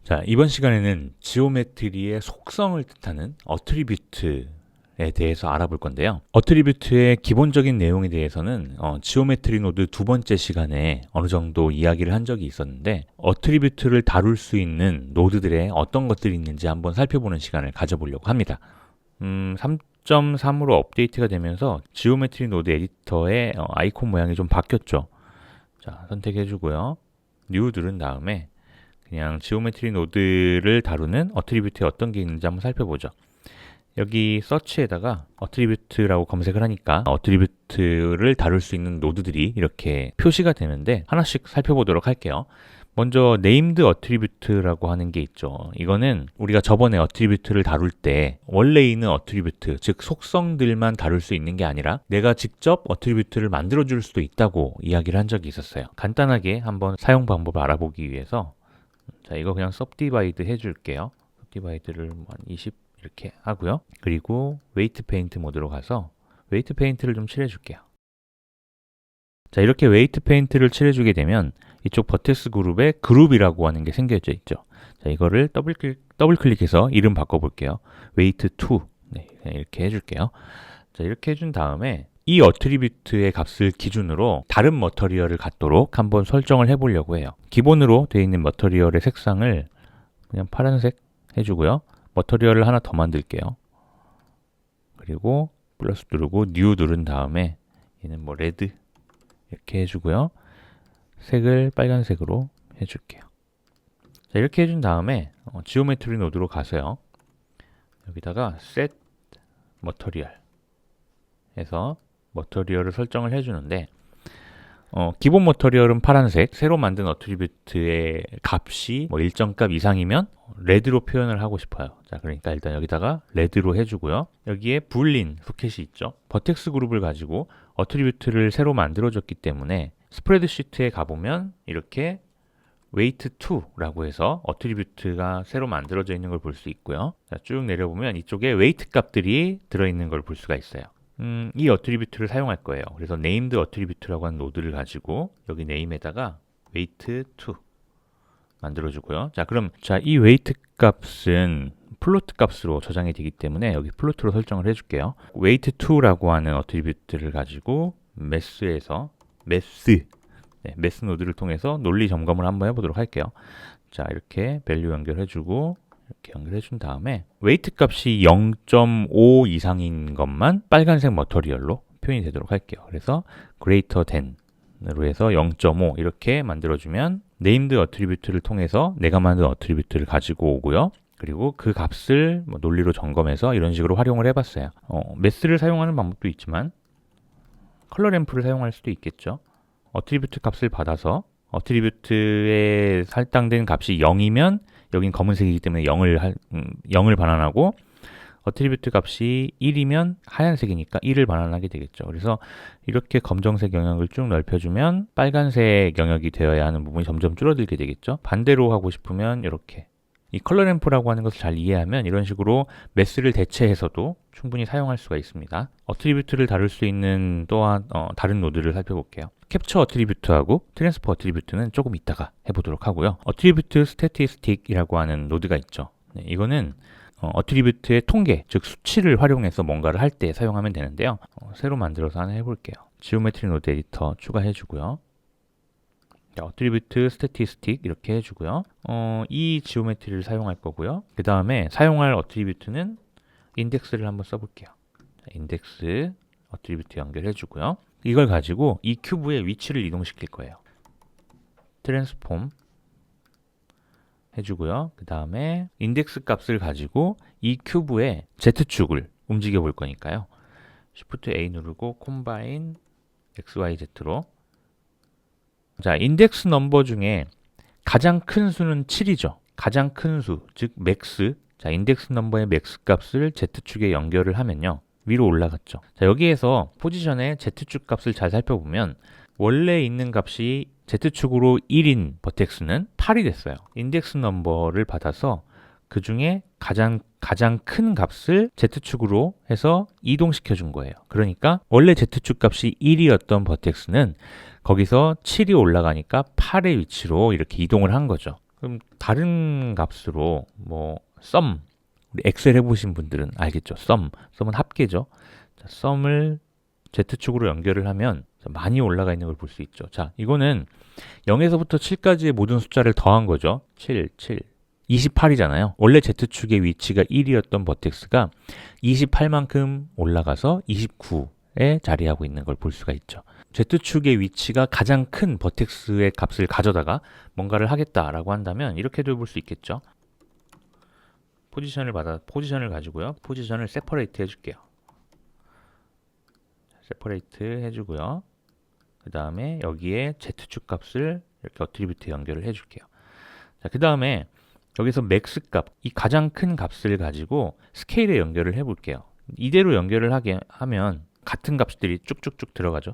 자, 이번 시간에는 지오메트리의 속성을 뜻하는 어트리뷰트에 대해서 알아볼 건데요. 어트리뷰트의 기본적인 내용에 대해서는 지오메트리 노드 두 번째 시간에 어느 정도 이야기를 한 적이 있었는데, 어트리뷰트를 다룰 수 있는 노드들에 어떤 것들이 있는지 한번 살펴보는 시간을 가져보려고 합니다. 3.3으로 업데이트가 되면서 지오메트리 노드 에디터의 아이콘 모양이 좀 바뀌었죠. 자, 선택해주고요. 뉴 누른 다음에 그냥 지오메트리 노드를 다루는 어트리뷰트에 어떤 게 있는지 한번 살펴보죠. 여기 서치에다가 어트리뷰트라고 검색을 하니까 어트리뷰트를 다룰 수 있는 노드들이 이렇게 표시가 되는데, 하나씩 살펴보도록 할게요. 먼저 네임드 어트리뷰트라고 하는 게 있죠. 이거는 우리가 저번에 어트리뷰트를 다룰 때 원래 있는 어트리뷰트, 즉 속성들만 다룰 수 있는 게 아니라 내가 직접 어트리뷰트를 만들어 줄 수도 있다고 이야기를 한 적이 있었어요. 간단하게 한번 사용 방법을 알아보기 위해서, 자, 이거 그냥 subdivide 해줄게요. subdivide를 한 20 이렇게 하고요. 그리고 웨이트 페인트 모드로 가서 웨이트 페인트를 좀 칠해줄게요. 자, 이렇게 웨이트 페인트를 칠해주게 되면 이쪽 버텍스 그룹에 그룹이라고 하는 게 생겨져 있죠. 자, 이거를 더블 클릭해서 이름 바꿔볼게요. 웨이트 2. 네, 이렇게 해줄게요. 자, 이렇게 해준 다음에 이 어트리뷰트의 값을 기준으로 다른 머터리얼을 갖도록 한번 설정을 해보려고 해요. 기본으로 되어 있는 머터리얼의 색상을 그냥 파란색 해주고요. 머터리얼을 하나 더 만들게요. 그리고 플러스 누르고 뉴 누른 다음에 얘는 뭐 레드 이렇게 해주고요. 색을 빨간색으로 해줄게요. 자, 이렇게 해준 다음에 지오메트리 노드로 가서요. 여기다가 set material 해서 머터리얼을 설정을 해주는데, 기본 머터리얼은 파란색, 새로 만든 어트리뷰트의 값이 뭐 일정 값 이상이면 레드로 표현을 하고 싶어요. 자, 그러니까 일단 여기다가 레드로 해주고요. 여기에 불린 소켓이 있죠. 버텍스 그룹을 가지고 어트리뷰트를 새로 만들어줬기 때문에 스프레드시트에 가보면 이렇게 웨이트 2라고 해서 어트리뷰트가 새로 만들어져 있는 걸 볼 수 있고요. 자, 쭉 내려보면 이쪽에 웨이트 값들이 들어있는 걸 볼 수가 있어요. 이 어트리뷰트를 사용할 거예요. 그래서 named 어트리뷰트라고 하는 노드를 가지고 여기 name에다가 weight 2 만들어주고요. 자, 그럼 이 weight 값은 플로트 값으로 저장이 되기 때문에 여기 플로트로 설정을 해줄게요. weight 2라고 하는 어트리뷰트를 가지고 mass에서 mass 노드를 통해서 논리 점검을 한번 해보도록 할게요. 자, 이렇게 value 연결해주고 이렇게 연결해준 다음에 웨이트 값이 0.5 이상인 것만 빨간색 머터리얼로 표현이 되도록 할게요. 그래서 greater than으로 해서 0.5 이렇게 만들어주면 named 어트리뷰트를 통해서 내가 만든 어트리뷰트를 가지고 오고요. 그리고 그 값을 논리로 점검해서 이런 식으로 활용을 해봤어요. 매스를 사용하는 방법도 있지만 컬러 램프를 사용할 수도 있겠죠. 어트리뷰트 값을 받아서 어트리뷰트에 할당된 값이 0이면 여긴 검은색이기 때문에 0을 반환하고, 어트리뷰트 값이 1이면 하얀색이니까 1을 반환하게 되겠죠. 그래서 이렇게 검정색 영역을 쭉 넓혀주면 빨간색 영역이 되어야 하는 부분이 점점 줄어들게 되겠죠. 반대로 하고 싶으면 이렇게 이 컬러 램프라고 하는 것을 잘 이해하면 이런 식으로 매스를 대체해서도 충분히 사용할 수가 있습니다. 어트리뷰트를 다룰 수 있는 또한 다른 노드를 살펴볼게요. 캡처 어트리뷰트하고 트랜스퍼 어트리뷰트는 조금 이따가 해보도록 하고요. 어트리뷰트 스태티스틱이라고 하는 노드가 있죠. 네, 이거는 어트리뷰트의 통계, 즉 수치를 활용해서 뭔가를 할 때 사용하면 되는데요. 새로 만들어서 하나 해볼게요. 지오메트리 노드 에디터 추가해주고요. 어트리뷰트 스태티스틱 이렇게 해주고요. 이 지오메트리를 사용할 거고요. 그 다음에 사용할 어트리뷰트는 인덱스를 한번 써볼게요. 인덱스 어트리뷰트 연결해주고요. 이걸 가지고 이 큐브의 위치를 이동시킬 거예요. 트랜스폼 해주고요. 그 다음에 인덱스 값을 가지고 이 큐브의 Z축을 움직여 볼 거니까요. Shift A 누르고 콤바인 XYZ로, 자, 인덱스 넘버 중에 가장 큰 수는 7이죠. 가장 큰 수, 즉 맥스. 자, 인덱스 넘버의 맥스 값을 Z축에 연결을 하면요, 위로 올라갔죠. 자, 여기에서 포지션의 Z축 값을 잘 살펴보면 원래 있는 값이 Z축으로 1인 버텍스는 8이 됐어요. 인덱스 넘버를 받아서 그 중에 가장 큰 값을 Z축으로 해서 이동시켜 준 거예요. 그러니까 원래 Z축 값이 1이었던 버텍스는 거기서 7이 올라가니까 8의 위치로 이렇게 이동을 한 거죠. 그럼 다른 값으로 뭐 sum, 우리 엑셀 해보신 분들은 알겠죠? sum은 합계죠. 자, sum을 Z축으로 연결을 하면 많이 올라가 있는 걸 볼 수 있죠. 자, 이거는 0에서부터 7까지의 모든 숫자를 더한 거죠. 7, 28이잖아요. 원래 Z축의 위치가 1이었던 버텍스가 28만큼 올라가서 29에 자리하고 있는 걸 볼 수가 있죠. Z축의 위치가 가장 큰 버텍스의 값을 가져다가 뭔가를 하겠다라고 한다면 이렇게도 볼 수 있겠죠. 포지션을 가지고요. 포지션을 세퍼레이트 해줄게요. 세퍼레이트 해주고요. 그 다음에 여기에 Z축 값을 이렇게 어트리뷰트에 연결을 해줄게요. 자, 그 다음에 여기서 맥스 값, 이 가장 큰 값을 가지고 스케일에 연결을 해볼게요. 이대로 연결을 하게 하면 같은 값들이 쭉쭉쭉 들어가죠.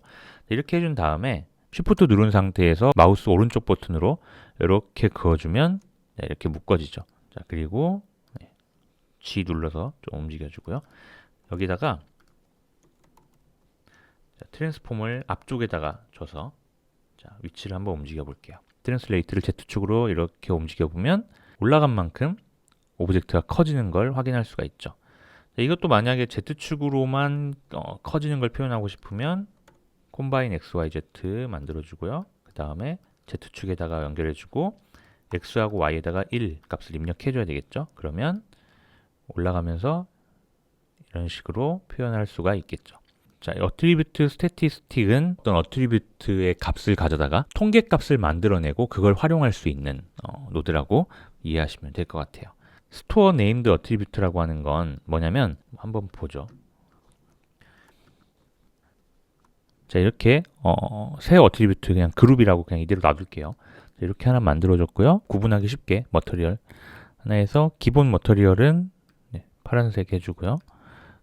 이렇게 해준 다음에 Shift 누른 상태에서 마우스 오른쪽 버튼으로 이렇게 그어주면 이렇게 묶어지죠. 자, 그리고 G 눌러서 좀 움직여주고요. 여기다가 트랜스폼을 앞쪽에다가 줘서 자, 위치를 한번 움직여 볼게요. 트랜슬레이트를 Z축으로 이렇게 움직여 보면 올라간 만큼 오브젝트가 커지는 걸 확인할 수가 있죠. 자, 이것도 만약에 Z축으로만 커지는 걸 표현하고 싶으면 콤바인 XYZ 만들어주고요. 그 다음에 Z축에다가 연결해주고 X하고 Y에다가 1 값을 입력해줘야 되겠죠. 그러면 올라가면서 이런 식으로 표현할 수가 있겠죠. 자, 어트리뷰트 스태티스틱은 어떤 어트리뷰트의 값을 가져다가 통계 값을 만들어내고 그걸 활용할 수 있는 노드라고 이해하시면 될 것 같아요. 스토어 네임드 어트리뷰트라고 하는 건 뭐냐면 한번 보죠. 자, 이렇게 새 어트리뷰트 그냥 그룹이라고 그냥 이대로 놔둘게요. 자, 이렇게 하나 만들어줬고요. 구분하기 쉽게 머터리얼 하나에서 기본 머터리얼은 파란색 해주고요.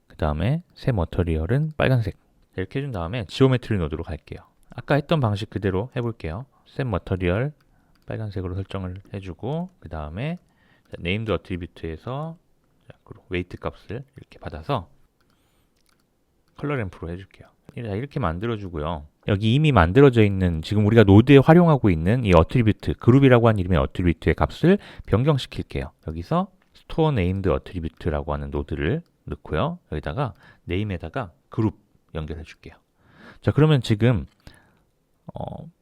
그 다음에 새 머터리얼은 빨간색. 이렇게 해준 다음에 지오메트리 노드로 갈게요. 아까 했던 방식 그대로 해볼게요. 셋 머터리얼 빨간색으로 설정을 해주고 그 다음에 네임드 어트리뷰트에서 웨이트 값을 이렇게 받아서 컬러 램프로 해줄게요. 이렇게 만들어주고요. 여기 이미 만들어져 있는 지금 우리가 노드에 활용하고 있는 이 어트리뷰트 그룹이라고 하는 이름의 어트리뷰트의 값을 변경시킬게요. 여기서 스토어 네임드 어트리뷰트라고 하는 노드를 넣고요. 여기다가 네임에다가 그룹 연결해 줄게요. 자, 그러면 지금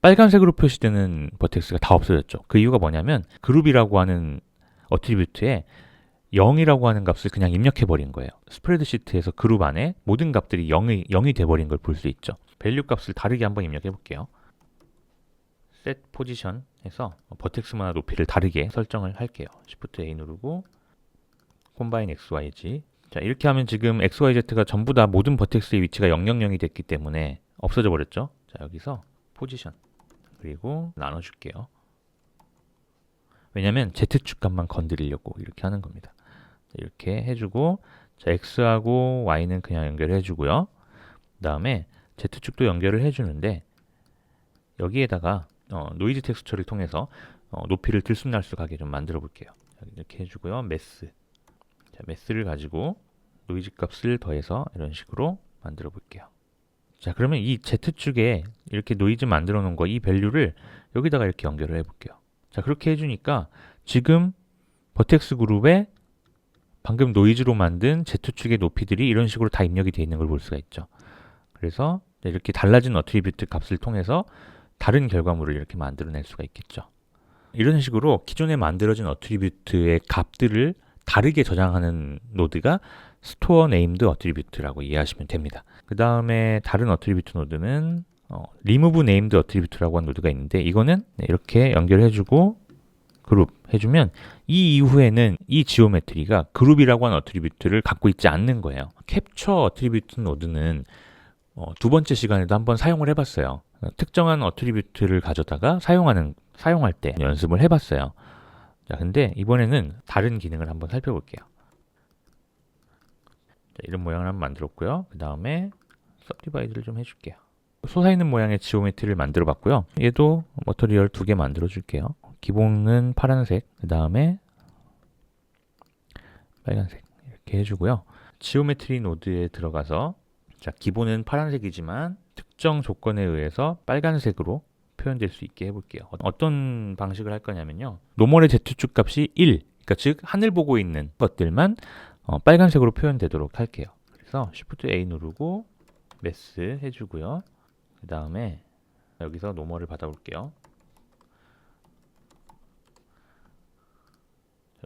빨간색으로 표시되는 버텍스가 다 없어졌죠. 그 이유가 뭐냐면 그룹이라고 하는 어트리뷰트에 0이라고 하는 값을 그냥 입력해 버린 거예요. 스프레드시트에서 그룹 안에 모든 값들이 0이 돼 버린 걸 볼 수 있죠. 밸류 값을 다르게 한번 입력해 볼게요. set position 해서 버텍스마다 높이를 다르게 설정을 할게요. Shift A 누르고 combine XYZ. 자, 이렇게 하면 지금 XYZ가 전부 다 모든 버텍스의 위치가 000이 됐기 때문에 없어져 버렸죠. 자, 여기서 포지션 그리고 나눠줄게요. 왜냐면 Z축 값만 건드리려고 이렇게 하는 겁니다. 이렇게 해주고 자, X하고 Y는 그냥 연결해주고요. 그 다음에 Z축도 연결을 해주는데 여기에다가 노이즈 텍스처를 통해서 높이를 들쑥날쑥하게 좀 만들어 볼게요. 이렇게 해주고요. 매스. 자, 매스를 가지고 노이즈 값을 더해서 이런 식으로 만들어 볼게요. 자, 그러면 이 Z축에 이렇게 노이즈 만들어 놓은 거 이 밸류를 여기다가 이렇게 연결을 해 볼게요. 자, 그렇게 해주니까 지금 버텍스 그룹에 방금 노이즈로 만든 Z축의 높이들이 이런 식으로 다 입력이 되어 있는 걸 볼 수가 있죠. 그래서 이렇게 달라진 어트리뷰트 값을 통해서 다른 결과물을 이렇게 만들어낼 수가 있겠죠. 이런 식으로 기존에 만들어진 어트리뷰트의 값들을 다르게 저장하는 노드가 스토어 네임드 어트리뷰트라고 이해하시면 됩니다. 그 다음에 다른 어트리뷰트 노드는 remove named attribute라고 하는 노드가 있는데 이거는 이렇게 연결해주고 그룹 해주면 이 이후에는 이 지오메트리가 그룹이라고 하는 어트리뷰트를 갖고 있지 않는 거예요. 캡처 어트리뷰트 노드는 두 번째 시간에도 한번 사용을 해봤어요. 특정한 어트리뷰트를 가져다가 사용할 때 연습을 해봤어요. 자, 근데 이번에는 다른 기능을 한번 살펴볼게요. 자, 이런 모양을 한번 만들었고요. 그 다음에 서브디바이드를 좀 해줄게요. 솟아있는 모양의 지오메트리를 만들어 봤고요. 얘도 머터리얼 2개 만들어 줄게요. 기본은 파란색, 그 다음에 빨간색 이렇게 해주고요. 지오메트리 노드에 들어가서 자, 기본은 파란색이지만 특정 조건에 의해서 빨간색으로 표현될 수 있게 해볼게요. 어떤 방식을 할 거냐면요. 노멀의 Z축 값이 1, 그러니까 즉 하늘 보고 있는 것들만 빨간색으로 표현되도록 할게요. 그래서 Shift A 누르고 매스 해주고요. 그 다음에 여기서 노멀을 받아볼게요.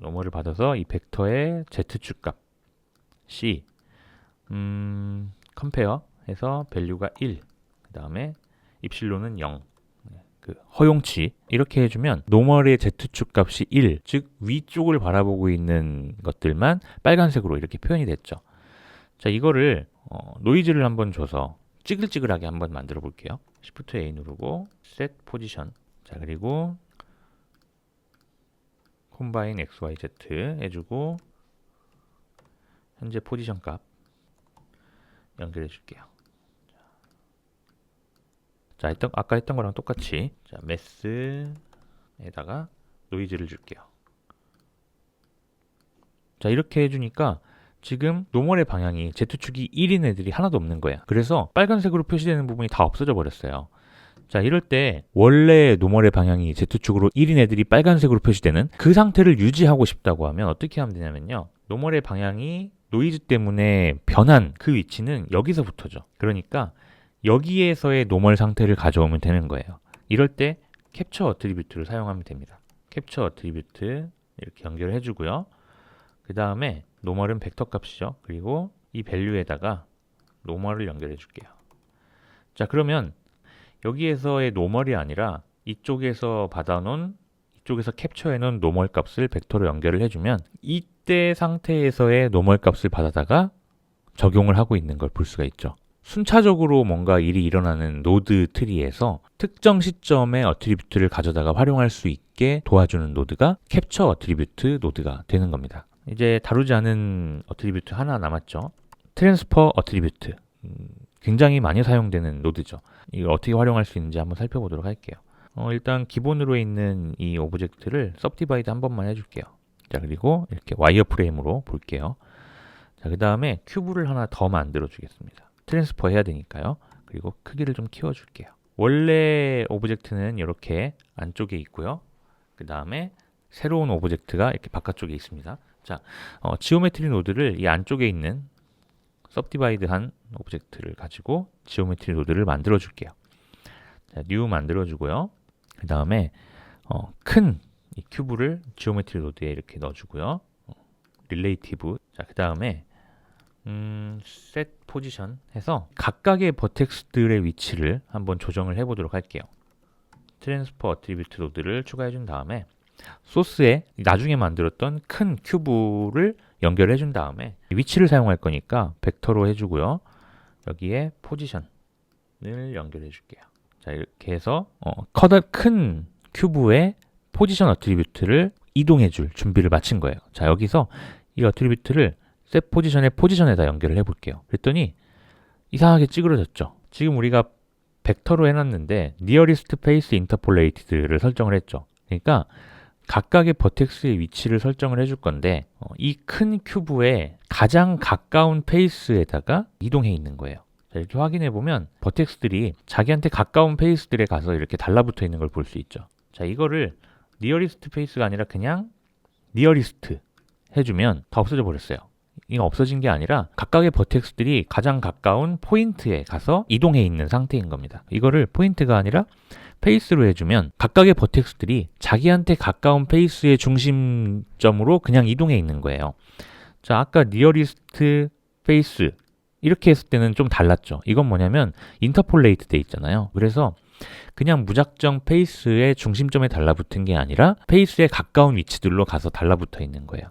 노멀을 받아서 이 벡터의 Z축 값 C 컴페어 해서 밸류가 1, 그 다음에 입실론은 0, 그 허용치 이렇게 해주면 노멀의 Z축 값이 1, 즉 위쪽을 바라보고 있는 것들만 빨간색으로 이렇게 표현이 됐죠. 자, 이거를 노이즈를 한번 줘서 찌글찌글하게 한번 만들어 볼게요. Shift A 누르고 Set Position, 자 그리고 Combine XYZ 해주고 현재 포지션 값 연결해 줄게요. 자, 아까 했던 거랑 똑같이 자, 매스에다가 노이즈를 줄게요. 자, 이렇게 해주니까 지금 노멀의 방향이 Z축이 1인 애들이 하나도 없는 거야. 그래서 빨간색으로 표시되는 부분이 다 없어져 버렸어요. 자, 이럴 때 원래 노멀의 방향이 Z축으로 1인 애들이 빨간색으로 표시되는 그 상태를 유지하고 싶다고 하면 어떻게 하면 되냐면요. 노멀의 방향이 노이즈 때문에 변한 그 위치는 여기서부터죠. 그러니까 여기에서의 노멀 상태를 가져오면 되는 거예요. 이럴 때 캡처 어트리뷰트를 사용하면 됩니다. 캡처 어트리뷰트 이렇게 연결해 주고요. 그 다음에 노멀은 벡터 값이죠. 그리고 이 밸류에다가 노멀을 연결해 줄게요. 자, 그러면 여기에서의 노멀이 아니라 이쪽에서 받아놓은, 이쪽에서 캡처해 놓은 노멀 값을 벡터로 연결을 해주면 이때 상태에서의 노멀 값을 받아다가 적용을 하고 있는 걸 볼 수가 있죠. 순차적으로 뭔가 일이 일어나는 노드 트리에서 특정 시점의 어트리뷰트를 가져다가 활용할 수 있게 도와주는 노드가 캡처 어트리뷰트 노드가 되는 겁니다. 이제 다루지 않은 어트리뷰트 하나 남았죠. 트랜스퍼 어트리뷰트. 굉장히 많이 사용되는 노드죠. 이걸 어떻게 활용할 수 있는지 한번 살펴보도록 할게요. 일단 기본으로 있는 이 오브젝트를 subdivide 한 번만 해줄게요. 자, 그리고 이렇게 와이어프레임으로 볼게요. 자, 그 다음에 큐브를 하나 더 만들어 주겠습니다. 트랜스퍼 해야 되니까요. 그리고 크기를 좀 키워줄게요. 원래 오브젝트는 이렇게 안쪽에 있고요. 그 다음에 새로운 오브젝트가 이렇게 바깥쪽에 있습니다. 자, 지오메트리 노드를 이 안쪽에 있는 subdivide한 오브젝트를 가지고 지오메트리 노드를 만들어 줄게요. 자, new 만들어 주고요. 그 다음에 큰 이 큐브를 지오메트리 노드에 이렇게 넣어 주고요. relative. 자, 그 다음에 set position 해서 각각의 버텍스들의 위치를 한번 조정을 해 보도록 할게요. 트랜스퍼 어트리뷰트 노드를 추가해 준 다음에 소스에 나중에 만들었던 큰 큐브를 연결해 준 다음에 위치를 사용할 거니까 벡터로 해주고요. 여기에 포지션을 연결해 줄게요. 자, 이렇게 해서 큰 큐브의 포지션 어트리뷰트를 이동해 줄 준비를 마친 거예요. 자, 여기서 이 어트리뷰트를 셋 포지션의 포지션에다 연결을 해 볼게요. 그랬더니 이상하게 찌그러졌죠. 지금 우리가 벡터로 해놨는데 nearest face interpolated를 설정을 했죠. 그러니까 각각의 버텍스의 위치를 설정을 해줄 건데 이 큰 큐브의 가장 가까운 페이스에다가 이동해 있는 거예요. 자, 이렇게 확인해 보면 버텍스들이 자기한테 가까운 페이스들에 가서 이렇게 달라붙어 있는 걸 볼 수 있죠. 자, 이거를 nearest face가 아니라 그냥 nearest 해주면 다 없어져 버렸어요. 이거 없어진 게 아니라 각각의 버텍스들이 가장 가까운 포인트에 가서 이동해 있는 상태인 겁니다. 이거를 포인트가 아니라 페이스로 해주면 각각의 버텍스들이 자기한테 가까운 페이스의 중심점으로 그냥 이동해 있는 거예요. 자, 아까 nearest face 이렇게 했을 때는 좀 달랐죠. 이건 뭐냐면 interpolate 돼 있잖아요. 그래서 그냥 무작정 페이스의 중심점에 달라붙은 게 아니라 페이스에 가까운 위치들로 가서 달라붙어 있는 거예요.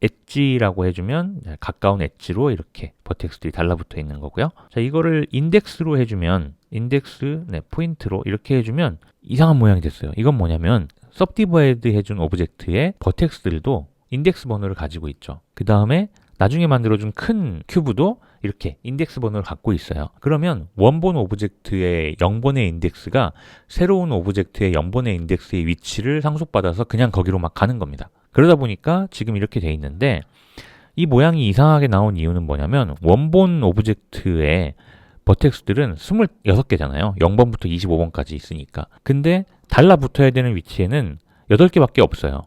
엣지라고 해주면 가까운 엣지로 이렇게 버텍스들이 달라붙어 있는 거고요. 자, 이거를 인덱스로 해주면 인덱스, 포인트로 이렇게 해주면 이상한 모양이 됐어요. 이건 뭐냐면 subdivide 해준 오브젝트의 버텍스들도 인덱스 번호를 가지고 있죠. 그 다음에 나중에 만들어준 큰 큐브도 이렇게 인덱스 번호를 갖고 있어요. 그러면 원본 오브젝트의 0번의 인덱스가 새로운 오브젝트의 0번의 인덱스의 위치를 상속받아서 그냥 거기로 막 가는 겁니다. 그러다 보니까 지금 이렇게 돼 있는데 이 모양이 이상하게 나온 이유는 뭐냐면 원본 오브젝트의 버텍스들은 26개잖아요. 0번부터 25번까지 있으니까. 근데 달라붙어야 되는 위치에는 8개밖에 없어요.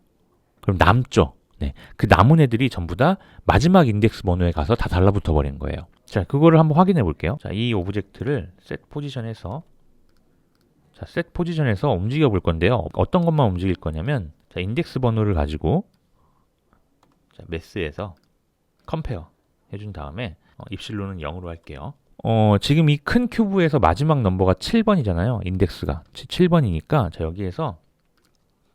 그럼 남죠. 네. 그 남은 애들이 전부 다 마지막 인덱스 번호에 가서 다 달라붙어 버린 거예요. 자, 그거를 한번 확인해 볼게요. 자, 이 오브젝트를 셋 포지션에서 움직여 볼 건데요. 어떤 것만 움직일 거냐면, 자, 인덱스 번호를 가지고 자, 매스에서 컴페어 해준 다음에 입실로는 0으로 할게요. 지금 이 큰 큐브에서 마지막 넘버가 7번이잖아요. 인덱스가 7번이니까 자, 여기에서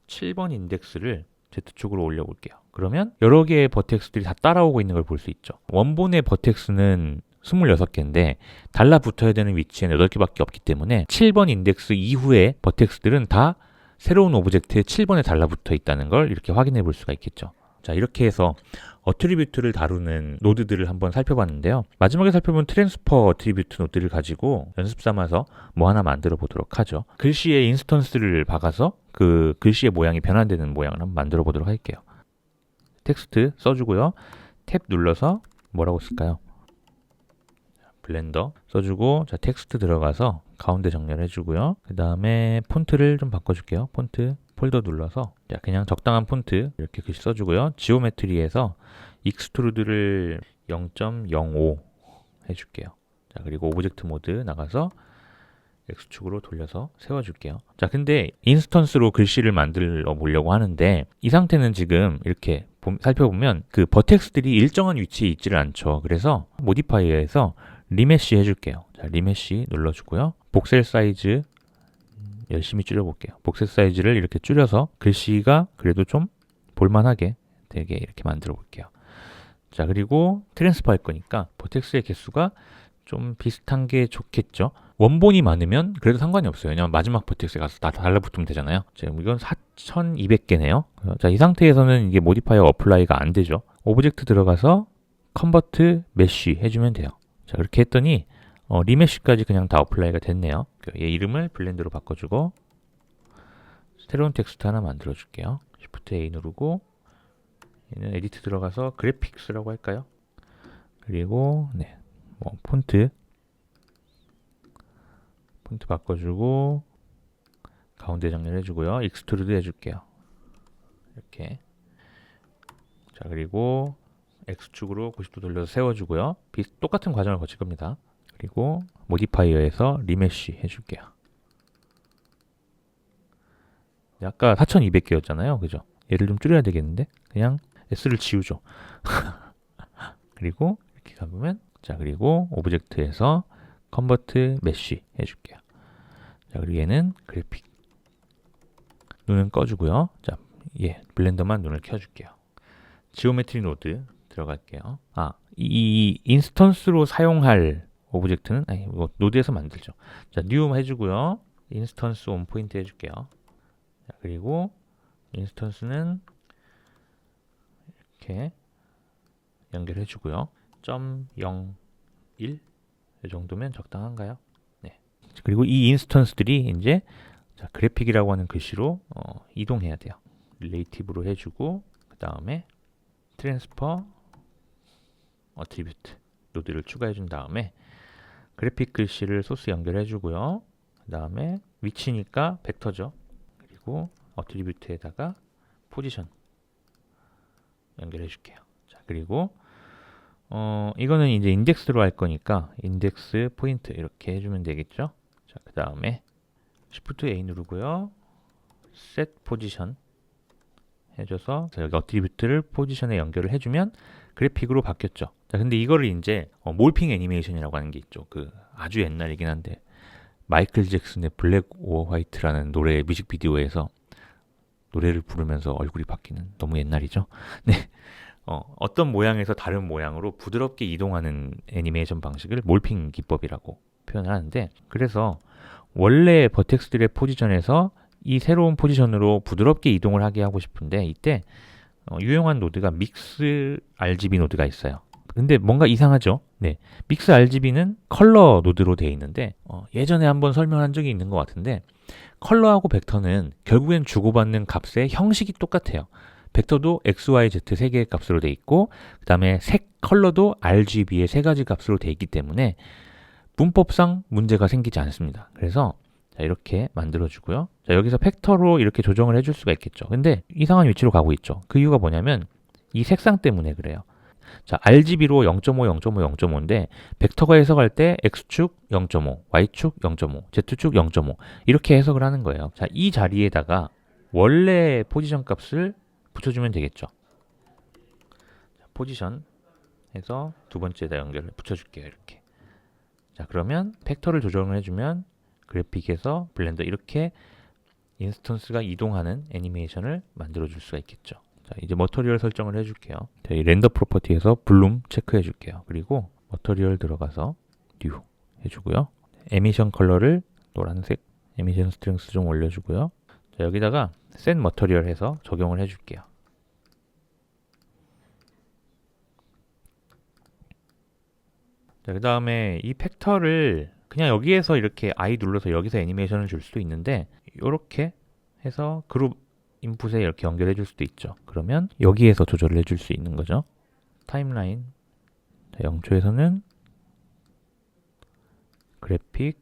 7번 인덱스를 Z축으로 올려볼게요. 그러면 여러 개의 버텍스들이 다 따라오고 있는 걸 볼 수 있죠. 원본의 버텍스는 26개인데 달라붙어야 되는 위치에는 8개밖에 없기 때문에 7번 인덱스 이후의 버텍스들은 다 새로운 오브젝트에 7번에 달라붙어 있다는 걸 이렇게 확인해 볼 수가 있겠죠. 자, 이렇게 해서 어트리뷰트를 다루는 노드들을 한번 살펴봤는데요. 마지막에 살펴본 트랜스퍼 어트리뷰트 노드를 가지고 연습 삼아서 뭐 하나 만들어 보도록 하죠. 글씨의 인스턴스를 박아서 그 글씨의 모양이 변환되는 모양을 한번 만들어 보도록 할게요. 텍스트 써주고요. 탭 눌러서 뭐라고 쓸까요? 블렌더 써주고, 자, 텍스트 들어가서 가운데 정렬해주고요. 그 다음에 폰트를 좀 바꿔줄게요. 폰트 폴더 눌러서 자, 그냥 적당한 폰트 이렇게 글씨 써주고요. 지오메트리에서 익스트루드를 0.05 해줄게요. 자, 그리고 오브젝트 모드 나가서 X축으로 돌려서 세워줄게요. 자, 근데 인스턴스로 글씨를 만들어 보려고 하는데 이 상태는 지금 이렇게 살펴보면 그 버텍스들이 일정한 위치에 있지를 않죠. 그래서 모디파이어에서 리메쉬 해줄게요. 자, 리메쉬 눌러주고요. 복셀 사이즈 열심히 줄여볼게요. 복셀 사이즈를 이렇게 줄여서 글씨가 그래도 좀 볼만하게 되게 이렇게 만들어 볼게요. 자, 그리고 트랜스퍼 할 거니까 버텍스의 개수가 좀 비슷한 게 좋겠죠. 원본이 많으면 그래도 상관이 없어요. 왜냐면 마지막 버텍스에 가서 다 달라붙으면 되잖아요. 지금 이건 4200개네요. 자, 이 상태에서는 이게 모디파이어 어플라이가 안 되죠. 오브젝트 들어가서 컨버트 메쉬 해주면 돼요. 자, 그렇게 했더니 리메쉬까지 그냥 다 어플라이가 됐네요. 얘 이름을 블렌드로 바꿔주고 새로운 텍스트 하나 만들어 줄게요. Shift A 누르고 얘는 에디트 들어가서 그래픽스라고 할까요? 그리고 네, 뭐 폰트 바꿔주고 가운데 정렬해주고요. 익스트루드 해줄게요. 이렇게. 자, 그리고 X축으로 90도 돌려서 세워주고요. 똑같은 과정을 거칠 겁니다. 그리고 모디파이어에서 리메쉬 해줄게요. 아까 4200개였잖아요. 그죠? 얘를 좀 줄여야 되겠는데 그냥 S를 지우죠. 그리고 이렇게 가보면 자, 그리고 오브젝트에서 컨버트 메쉬 해줄게요. 자, 그리고 얘는 그래픽 눈은 꺼주고요. 자, 블렌더만 눈을 켜줄게요. 지오메트리 노드 들어갈게요. 이 인스턴스로 사용할 오브젝트는 노드에서 만들죠. 자, 뉴 해주고요. 인스턴스 온 포인트 해줄게요. 자, 그리고 인스턴스는 이렇게 연결해주고요. 0.01 이 정도면 적당한가요? 네. 그리고 이 인스턴스들이 이제 자, 그래픽이라고 하는 글씨로 이동해야 돼요. 릴레이티브로 해주고 그 다음에 트랜스퍼 어트리뷰트 노드를 추가해 준 다음에 그래픽 글씨를 소스 연결해 주고요. 그 다음에 위치니까 벡터죠. 그리고 어트리뷰트에다가 포지션 연결해 줄게요. 자, 그리고 이거는 이제 인덱스로 할 거니까 인덱스 포인트 이렇게 해주면 되겠죠. 자, 그 다음에 Shift A 누르고요. Set 포지션 해줘서 자, 여기 어트리뷰트를 포지션에 연결을 해주면 그래픽으로 바뀌었죠. 자, 근데 이거를 이제 몰핑 애니메이션이라고 하는 게 있죠. 그 아주 옛날이긴 한데 마이클 잭슨의 블랙 오어 화이트라는 노래 뮤직비디오에서 노래를 부르면서 얼굴이 바뀌는 너무 옛날이죠. 네. 어떤 모양에서 다른 모양으로 부드럽게 이동하는 애니메이션 방식을 몰핑 기법이라고 표현을 하는데 그래서 원래 버텍스들의 포지션에서 이 새로운 포지션으로 부드럽게 이동을 하게 하고 싶은데 이때 유용한 노드가 믹스 RGB 노드가 있어요. 근데 뭔가 이상하죠? 네, 믹스 RGB는 컬러 노드로 되어 있는데 예전에 한번 설명한 적이 있는 것 같은데 컬러하고 벡터는 결국엔 주고받는 값의 형식이 똑같아요. 벡터도 X, Y, Z 세 개의 값으로 되어 있고 그 다음에 색 컬러도 RGB의 세 가지 값으로 되어 있기 때문에 문법상 문제가 생기지 않습니다. 그래서 자, 이렇게 만들어주고요. 자, 여기서 팩터로 이렇게 조정을 해줄 수가 있겠죠. 근데 이상한 위치로 가고 있죠. 그 이유가 뭐냐면 이 색상 때문에 그래요. 자, RGB로 0.5, 0.5, 0.5인데 벡터가 해석할 때 X축 0.5, Y축 0.5, Z축 0.5 이렇게 해석을 하는 거예요. 자, 이 자리에다가 원래 포지션 값을 붙여주면 되겠죠. 자, 포지션 해서 두 번째에다 연결을 붙여줄게요. 이렇게. 자, 그러면 팩터를 조정을 해주면 그래픽에서 블렌더 이렇게 인스턴스가 이동하는 애니메이션을 만들어 줄 수가 있겠죠. 자, 이제 머터리얼 설정을 해줄게요. 자, 이 렌더 프로퍼티에서 블룸 체크해 줄게요. 그리고 머터리얼 들어가서 뉴 해주고요. 에미션 컬러를 노란색, 에미션 스트렝스 좀 올려주고요. 자, 여기다가 셋 머터리얼 해서 적용을 해줄게요. 자, 그 다음에 이 팩터를 그냥 여기에서 이렇게 I 눌러서 여기서 애니메이션을 줄 수도 있는데 이렇게 해서 그룹 인풋에 이렇게 연결해 줄 수도 있죠. 그러면 여기에서 조절을 해줄 수 있는 거죠. 타임라인 0초에서는 그래픽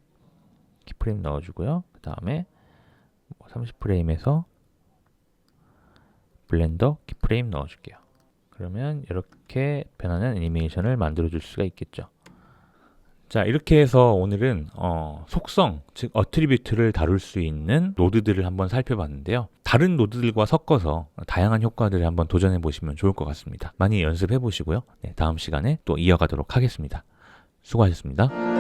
키프레임 넣어주고요. 그 다음에 30프레임에서 블렌더 키프레임 넣어줄게요. 그러면 이렇게 변하는 애니메이션을 만들어 줄 수가 있겠죠. 자, 이렇게 해서 오늘은 속성, 즉 어트리뷰트를 다룰 수 있는 노드들을 한번 살펴봤는데요. 다른 노드들과 섞어서 다양한 효과들을 한번 도전해 보시면 좋을 것 같습니다. 많이 연습해 보시고요. 네, 다음 시간에 또 이어가도록 하겠습니다. 수고하셨습니다.